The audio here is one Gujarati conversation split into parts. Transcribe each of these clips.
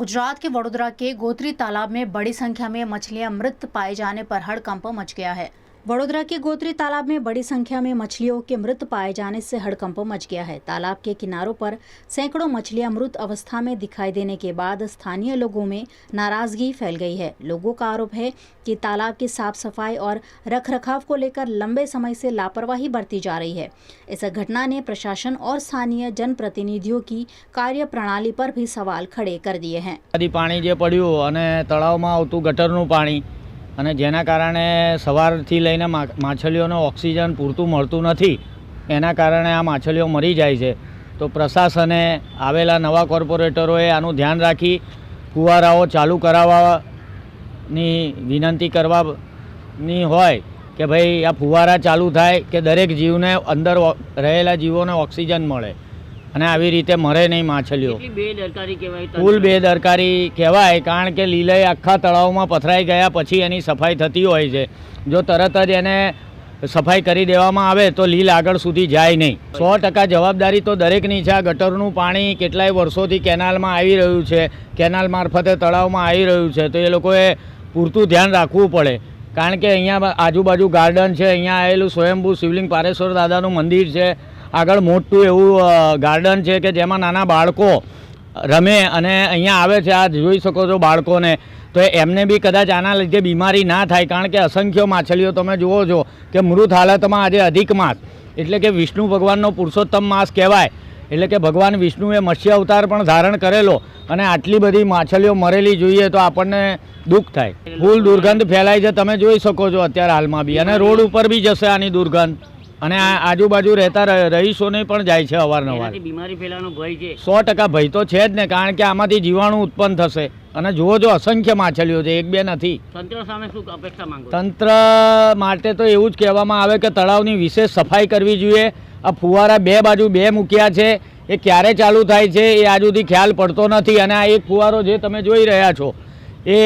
गुजरात के वडोदरा के गोत्री तालाब में बड़ी संख्या में मछलियां मृत पाए जाने पर हड़कंप मच गया है। वडोदरा के गोत्री तालाब में बड़ी संख्या में मछलियों के मृत पाए जाने से हड़कंप मच गया है। तालाब के किनारों पर सैकड़ों मछलियां मृत अवस्था में दिखाई देने के बाद स्थानीय लोगों में नाराजगी फैल गई है। लोगों का आरोप है कि तालाब की साफ सफाई और रखरखाव को लेकर लंबे समय से लापरवाही बरती जा रही है। इस घटना ने प्रशासन और स्थानीय जनप्रतिनिधियों की कार्य प्रणाली पर भी सवाल खड़े कर दिए हैं। पानी जे पड्યું અને તળાવમાં આવતું ગટરનું પાણી અને જેના કારણે સવારથી લઈને માછલીઓને ઓક્સિજન પૂરતું મળતું નથી, એના કારણે આ માછલીઓ મરી જાય છે। તો પ્રશાસને આવેલા નવા કોર્પોરેટરોએ આનું ધ્યાન રાખી ફુવારાઓ ચાલુ કરાવવાની વિનંતી કરવાની હોય કે ભાઈ આ ફુવારા ચાલુ થાય કે દરેક જીવને અંદર રહેલા જીવોને ઓક્સિજન મળે અને આવી રીતે મરે નહીં માછલીઓ। ફૂલ બેદરકારી કહેવાય, કારણ કે લીલાઈ આખા તળાવમાં પથરાઈ ગયા પછી એની સફાઈ થતી હોય છે। જો તરત જ એને સફાઈ કરી દેવામાં આવે તો લીલ આગળ સુધી જાય નહીં। 100% જવાબદારી તો દરેકની છે। આ ગટરનું પાણી કેટલાય વર્ષોથી કેનાલમાં આવી રહ્યું છે, કેનાલ મારફતે તળાવમાં આવી રહ્યું છે, તો એ લોકોએ પૂરતું ધ્યાન રાખવું પડે। કારણ કે અહીંયા આજુબાજુ ગાર્ડન છે, અહીંયા આવેલું સ્વયંભૂ શિવલિંગ પારેશ્વર દાદાનું મંદિર છે, આગળ મોટું એવું ગાર્ડન છે કે જેમાં નાના બાળકો રમે અને અહીંયા આવે છે। આ જોઈ શકો છો બાળકોને, તો એમને બી કદાચ આના લીધે બીમારી ના થાય, કારણ કે અસંખ્ય માછલીઓ તમે જુઓ છો કે મૃત હાલતમાં આજે અધિક માસ એટલે કે વિષ્ણુ ભગવાનનો પુરુષોત્તમ માસ કહેવાય। એટલે કે ભગવાન વિષ્ણુએ મત્સ્ય અવતાર પણ ધારણ કરેલો અને આટલી બધી માછલીઓ મરેલી જોઈએ તો આપણને દુઃખ થાય। ફૂલ દુર્ગંધ ફેલાય છે, તમે જોઈ શકો છો અત્યારે હાલમાં બી, અને રોડ ઉપર બી જશે આની દુર્ગંધ અને આજુબાજુ રહેતા રહીશોને પણ જાય છે અવારનવાર। બીમારી ફેલાવાનો ભય છે, 100% ભય તો છે જ ને, કારણ કે આમાંથી જીવાણુ ઉત્પન્ન થશે અને જુઓ જો અસંખ્ય માછલીઓ છે, એક બે નથી। તંત્ર સામે શું અપેક્ષા માંગો? તંત્ર માટે તો એવું જ કહેવામાં આવે કે તળાવની વિશેષ સફાઈ કરવી જોઈએ। આ ફુવારા બે બાજુ બે મૂક્યા છે, એ ક્યારે ચાલુ થાય છે એ આજ સુધી ખ્યાલ પડતો નથી। અને આ એક ફુવારો જે તમે જોઈ રહ્યા છો એ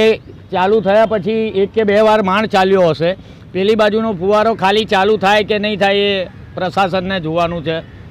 ચાલુ થયા પછી એક કે બે વાર માંડ ચાલ્યો હશે। પેલી બાજુનો ફુવારો ખાલી ચાલુ થાય કે નહીં થાય એ પ્રશાસનને જોવાનું છે।